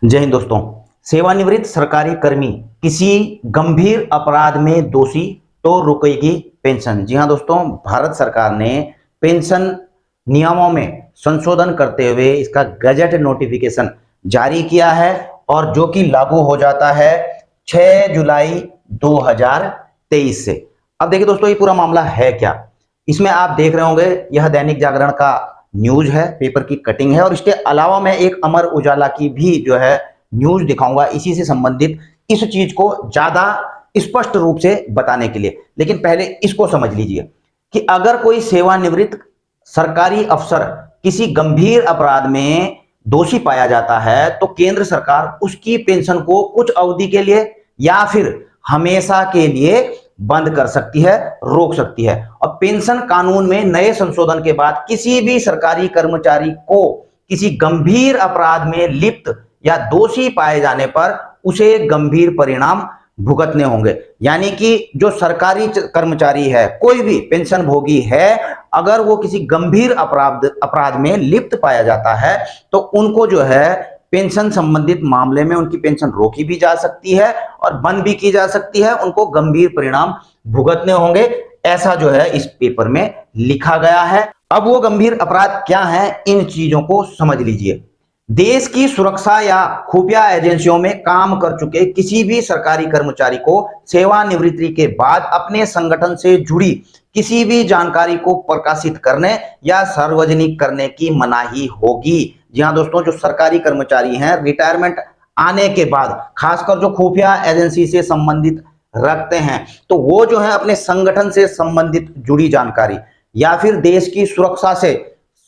जय हिंद दोस्तों। सेवानिवृत्त सरकारी कर्मी किसी गंभीर अपराध में दोषी तो रुकेगी पेंशन। जी हां दोस्तों, भारत सरकार ने पेंशन नियमों में संशोधन करते हुए इसका गजट नोटिफिकेशन जारी किया है और जो कि लागू हो जाता है 6 जुलाई 2023 से। अब देखिए दोस्तों, ये पूरा मामला है क्या। इसमें आप देख रहे होंगे, यह दैनिक जागरण का न्यूज है, पेपर की कटिंग है और इसके अलावा मैं एक अमर उजाला की भी जो है न्यूज दिखाऊंगा इसी से संबंधित, इस चीज को ज्यादा स्पष्ट रूप से बताने के लिए। लेकिन पहले इसको समझ लीजिए कि अगर कोई सेवानिवृत्त सरकारी अफसर किसी गंभीर अपराध में दोषी पाया जाता है तो केंद्र सरकार उसकी पेंशन को कुछ अवधि के लिए या फिर हमेशा के लिए बंद कर सकती है, रोक सकती है। और पेंशन कानून में नए संशोधन के बाद किसी भी सरकारी कर्मचारी को किसी गंभीर अपराध में लिप्त या दोषी पाए जाने पर उसे गंभीर परिणाम भुगतने होंगे। यानी कि जो सरकारी कर्मचारी है, कोई भी पेंशन भोगी है, अगर वो किसी गंभीर अपराध में लिप्त पाया जाता है तो उनको जो है पेंशन संबंधित मामले में उनकी पेंशन रोकी भी जा सकती है और बंद भी की जा सकती है, उनको गंभीर परिणाम भुगतने होंगे। ऐसा जो है इस पेपर में लिखा गया है। अब वो गंभीर अपराध क्या है, इन चीजों को समझ लीजिए। देश की सुरक्षा या खुफिया एजेंसियों में काम कर चुके किसी भी सरकारी कर्मचारी को सेवानिवृत्ति के बाद अपने संगठन से जुड़ी किसी भी जानकारी को प्रकाशित करने या सार्वजनिक करने की मनाही होगी। जी हाँ दोस्तों, जो सरकारी कर्मचारी हैं रिटायरमेंट आने के बाद, खासकर जो खुफिया एजेंसी से संबंधित रखते हैं, तो वो जो है अपने संगठन से संबंधित जुड़ी जानकारी या फिर देश की सुरक्षा से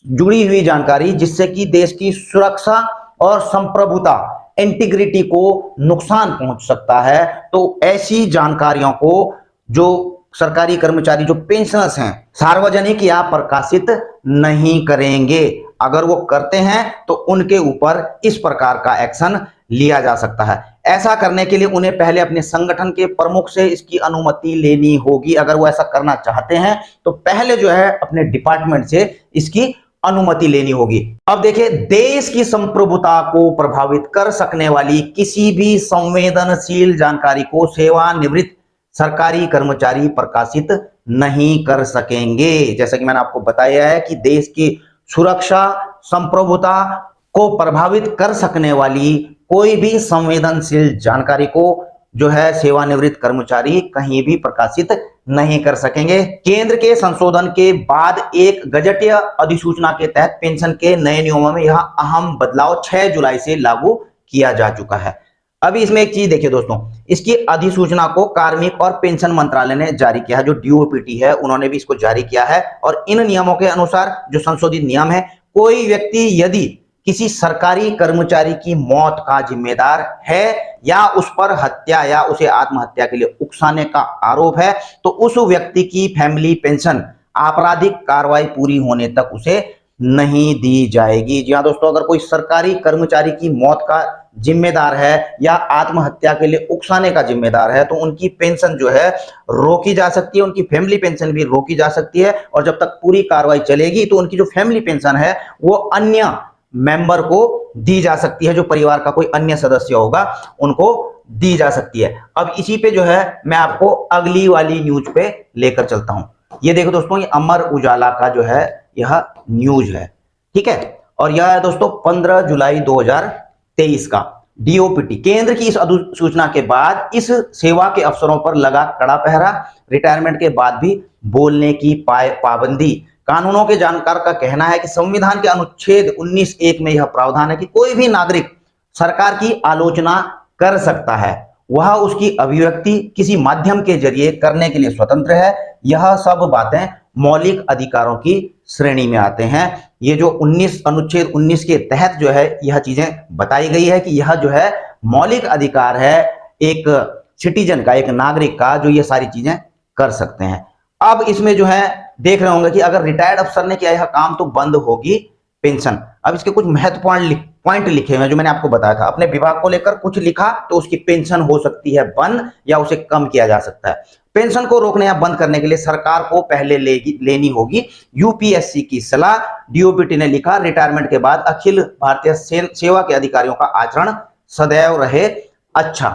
जुड़ी हुई जानकारी जिससे कि देश की सुरक्षा और संप्रभुता इंटीग्रिटी को नुकसान पहुंच सकता है, तो ऐसी जानकारियों को जो सरकारी कर्मचारी जो पेंशनर्स हैं सार्वजनिक या प्रकाशित नहीं करेंगे। अगर वो करते हैं तो उनके ऊपर इस प्रकार का एक्शन लिया जा सकता है। ऐसा करने के लिए उन्हें पहले अपने संगठन के प्रमुख से इसकी अनुमति लेनी होगी। अगर वो ऐसा करना चाहते हैं तो पहले जो है अपने डिपार्टमेंट से इसकी अनुमति लेनी होगी। अब देखिए, देश की संप्रभुता को प्रभावित कर सकने वाली किसी भी संवेदनशील जानकारी को सेवानिवृत्त सरकारी कर्मचारी प्रकाशित नहीं कर सकेंगे। जैसा कि मैंने आपको बताया है कि देश की सुरक्षा संप्रभुता को प्रभावित कर सकने वाली कोई भी संवेदनशील जानकारी को जो है सेवानिवृत्त कर्मचारी कहीं भी प्रकाशित नहीं कर सकेंगे। केंद्र के संशोधन के बाद एक गजटीय अधिसूचना के तहत पेंशन के नए नियमों में यह अहम बदलाव 6 जुलाई से लागू किया जा चुका है। अभी इसमें एक चीज देखिए दोस्तों, इसकी अधिसूचना को कार्मिक और पेंशन मंत्रालय ने जारी किया है, जो डीओपीटी है उन्होंने भी इसको जारी किया है। और इन नियमों के अनुसार जो संशोधित नियम है, कोई व्यक्ति यदि किसी सरकारी कर्मचारी की मौत का जिम्मेदार है या उस पर हत्या या उसे आत्महत्या के लिए उकसाने का आरोप है तो उस व्यक्ति की फैमिली पेंशन आपराधिक कार्रवाई पूरी होने तक उसे नहीं दी जाएगी। जी हाँ दोस्तों, अगर कोई सरकारी कर्मचारी की मौत का जिम्मेदार है या आत्महत्या के लिए उकसाने का जिम्मेदार है तो उनकी पेंशन जो है रोकी जा सकती है, उनकी फैमिली पेंशन भी रोकी जा सकती है। और जब तक पूरी कार्रवाई चलेगी तो उनकी जो फैमिली पेंशन है वो अन्य मेंबर को दी जा सकती है, जो परिवार का कोई अन्य सदस्य होगा उनको दी जा सकती है। अब इसी पे जो है मैं आपको अगली वाली न्यूज पे लेकर चलता हूं। ये देखो दोस्तों, ये अमर उजाला का जो है यह न्यूज है, ठीक है। और यह है दोस्तों 15 जुलाई 2023 का। डीओपीटी केंद्र की इस अधिसूचना के बाद इस सेवा के अफसरों पर लगा कड़ा पहरा, रिटायरमेंट के बाद भी बोलने की पाबंदी। कानूनों के जानकार का कहना है कि संविधान के अनुच्छेद 19(1) में यह प्रावधान है कि कोई भी नागरिक सरकार की आलोचना कर सकता है, वह उसकी अभिव्यक्ति किसी माध्यम के जरिए करने के लिए स्वतंत्र है। यह सब बातें मौलिक अधिकारों की श्रेणी में आते हैं। ये जो अनुच्छेद 19 के तहत जो है यह चीजें बताई गई है कि यह जो है मौलिक अधिकार है एक सिटीजन का, एक नागरिक का, जो ये सारी चीजें कर सकते हैं। अब इसमें जो है देख रहे होंगे कि अगर रिटायर्ड अफसर ने किया यह काम तो बंद होगी पेंशन। अब इसके कुछ महत्वपूर्ण पॉइंट लिखे हुए हैं जो मैंने आपको बताया था। अपने विभाग को लेकर कुछ लिखा तो उसकी पेंशन हो सकती है बंद या उसे कम किया जा सकता है। पेंशन को रोकने या बंद करने के लिए सरकार को पहले लेनी होगी यूपीएससी की सलाह। डीओपीटी ने लिखा, रिटायरमेंट के बाद अखिल भारतीय सेवा के अधिकारियों का आचरण सदैव रहे अच्छा।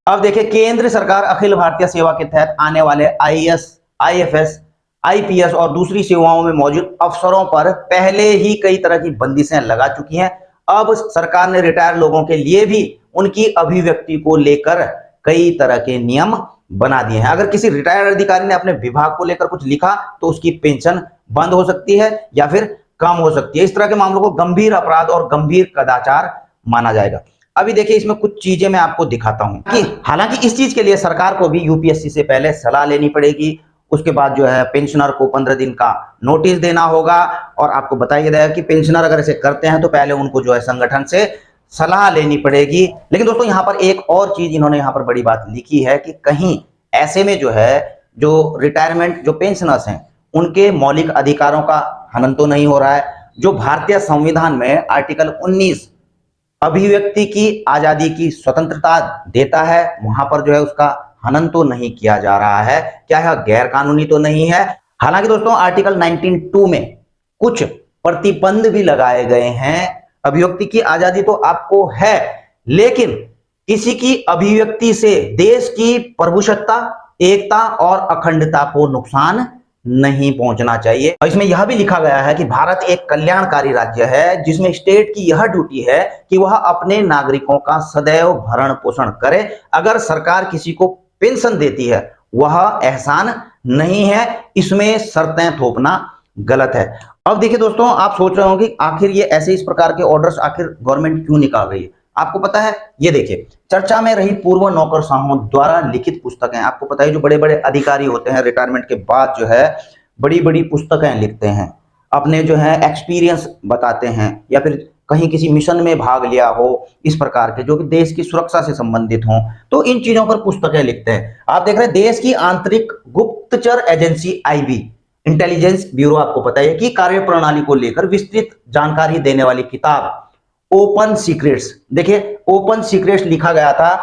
अब देखिए, केंद्र सरकार अखिल भारतीय सेवा के तहत आने वाले आईएएस, आईएफएस, आईपीएस और दूसरी सेवाओं में मौजूद अफसरों पर पहले ही कई तरह की बंदिशें लगा चुकी हैं। अब सरकार ने रिटायर लोगों के लिए भी उनकी अभिव्यक्ति को लेकर कई तरह के नियम बना दिए हैं। अगर किसी रिटायर्ड अधिकारी ने अपने विभाग को लेकर कुछ लिखा तो उसकी पेंशन बंद हो सकती है या फिर कम हो सकती है। इस तरह के मामलों को गंभीर अपराध और गंभीर कदाचार माना जाएगा। अभी देखिए, इसमें कुछ चीजें मैं आपको दिखाता हूं कि हालांकि इस चीज के लिए सरकार को भी यूपीएससी से पहले सलाह लेनी पड़ेगी। उसके बाद जो है पेंशनर को 15 दिन का नोटिस देना होगा और आपको बताया जाएगा कि पेंशनर अगर ऐसे करते हैं तो पहले उनको जो है संगठन से सलाह लेनी पड़ेगी। लेकिन दोस्तों, यहां पर एक और चीज इन्होंने यहां पर बड़ी बात लिखी है कि कहीं ऐसे में जो है जो रिटायरमेंट जो पेंशनर्स हैं उनके मौलिक अधिकारों का हनन तो नहीं हो रहा है। जो भारतीय संविधान में आर्टिकल 19 अभिव्यक्ति की आजादी की स्वतंत्रता देता है, वहां पर जो है उसका हनन तो नहीं किया जा रहा है। क्या है, गैर कानूनी तो नहीं है। हालांकि दोस्तों, आर्टिकल 19(2) में कुछ प्रतिबंध भी लगाए गए हैं। अभिव्यक्ति की आजादी तो आपको है, लेकिन किसी की अभिव्यक्ति से देश की प्रभुसत्ता, एकता और अखंडता को नुकसान नहीं पहुंचना चाहिए। और इसमें यह भी लिखा गया है कि भारत एक कल्याणकारी राज्य है जिसमें स्टेट की यह ड्यूटी है कि वह अपने नागरिकों का सदैव भरण पोषण करे। अगर सरकार किसी को पेंशन देती है वह एहसान नहीं है, इसमें शर्तें थोपना गलत है। अब देखिए दोस्तों, आप सोच रहे होंगे कि आखिर ये ऐसे इस प्रकार के ऑर्डर्स आखिर गवर्नमेंट क्यों निकाल रही है। आपको पता है, ये देखिए, चर्चा में रही पूर्व नौकरशाहों द्वारा लिखित पुस्तकें। आपको पता है, जो बड़े बड़े अधिकारी होते हैं रिटायरमेंट के बाद जो है बड़ी बड़ी पुस्तकें लिखते हैं, अपने जो है एक्सपीरियंस बताते हैं, या फिर कहीं किसी मिशन में भाग लिया हो इस प्रकार के, जो कि देश की सुरक्षा से संबंधित हों, तो इन चीजों पर पुस्तकें लिखते हैं। आप देख रहे हैं, देश की आंतरिक गुप्तचर एजेंसी आईबी, इंटेलिजेंस ब्यूरो, आपको पता है कि कार्य प्रणाली को लेकर विस्तृत जानकारी देने वाली किताब ओपन सीक्रेट्स। देखिए, ओपन सीक्रेट्स लिखा गया था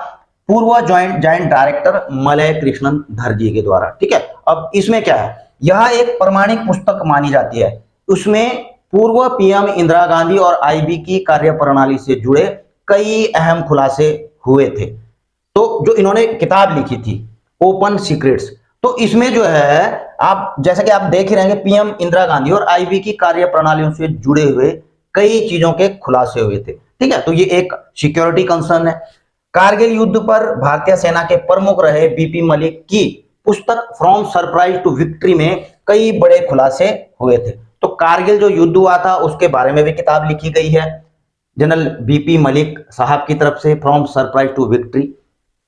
पूर्व जॉइंट डायरेक्टर मलय कृष्णन धरजी के द्वारा। ठीक है, अब इसमें क्या है, यह एक प्रमाणिक पुस्तक मानी जाती है। उसमें पूर्व पीएम इंदिरा गांधी और आईबी की कार्यप्रणाली से जुड़े कई अहम खुलासे हुए थे। तो जो इन्होंने किताब लिखी थी ओपन सीक्रेट्स, तो इसमें जो है आप जैसा कि आप देख ही रहेंगे, पीएम इंदिरा गांधी और आईबी की कार्यप्रणालियों से जुड़े हुए कई चीजों के खुलासे हुए थे। ठीक है, तो ये एक सिक्योरिटी कंसर्न है। कारगिल युद्ध पर भारतीय सेना के प्रमुख रहे बीपी मलिक की पुस्तक फ्रॉम सरप्राइज टू विक्ट्री में कई बड़े खुलासे हुए थे। तो कारगिल जो युद्ध हुआ था उसके बारे में भी किताब लिखी गई है जनरल बीपी मलिक साहब की तरफ से, फ्रॉम सरप्राइज टू विक्ट्री।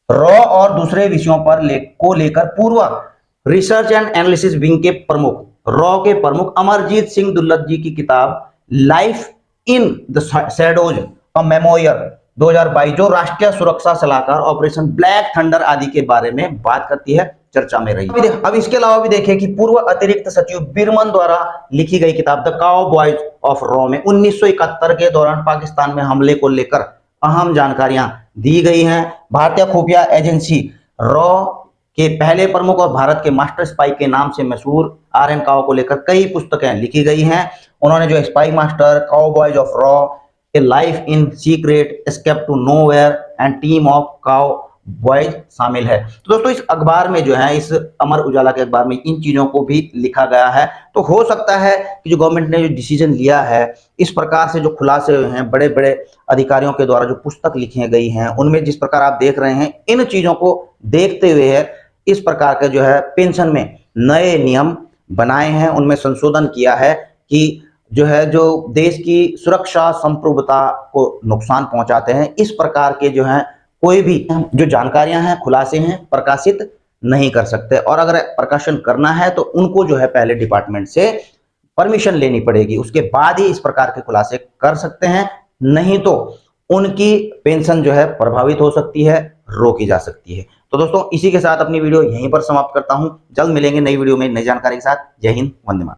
रॉ और दूसरे विषयों पर लेकर पूर्व रिसर्च एंड एनालिसिस विंग के प्रमुख, रॉ के प्रमुख अमरजीत सिंह दुल्लत जी की किताब life in the shadows a memoir 2022, जो राष्ट्रीय सुरक्षा सलाहकार ऑपरेशन ब्लैक थंडर आदि के बारे में बात करती है, चर्चा में रही। अब इसके अलावा भी देखिए कि पूर्व अतिरिक्त सचिव बिरमन द्वारा लिखी गई किताब the cow boys of raw में 1971 के दौरान पाकिस्तान में हमले को लेकर अहम जानकारियां दी गई हैं। भारतीय खुफिया एजेंसी रॉ के पहले प्रमुख और भारत के मास्टर स्पाई के नाम से मशहूर आर.एन. काओ को लेकर कई पुस्तकें लिखी गई हैं। उन्होंने जो स्पाई मास्टर, काउबॉयज ऑफ रॉ, a life in secret, escape to nowhere and team of cow boys शामिल है। तो दोस्तों, इस अखबार में जो है, इस अमर उजाला के अखबार में इन चीजों को भी लिखा गया है। तो हो सकता है कि जो गवर्नमेंट ने जो डिसीजन लिया है, इस प्रकार से जो खुलासे हुए हैं बड़े बड़े अधिकारियों के द्वारा, जो पुस्तक लिखी गई हैं, उनमें जिस प्रकार आप देख रहे हैं, इन चीजों को देखते हुए है इस प्रकार के जो है पेंशन में नए नियम बनाए हैं, उनमें संशोधन किया है कि जो है जो देश की सुरक्षा संप्रभुता को नुकसान पहुंचाते हैं, इस प्रकार के जो है कोई भी जो जानकारियां हैं, खुलासे हैं, प्रकाशित नहीं कर सकते। और अगर प्रकाशन करना है तो उनको जो है पहले डिपार्टमेंट से परमिशन लेनी पड़ेगी, उसके बाद ही इस प्रकार के खुलासे कर सकते हैं, नहीं तो उनकी पेंशन जो है प्रभावित हो सकती है, रोकी जा सकती है। तो दोस्तों, इसी के साथ अपनी वीडियो यहीं पर समाप्त करता हूं। जल्द मिलेंगे नई वीडियो में नई जानकारी के साथ। जय हिंद, वंदे मातरम।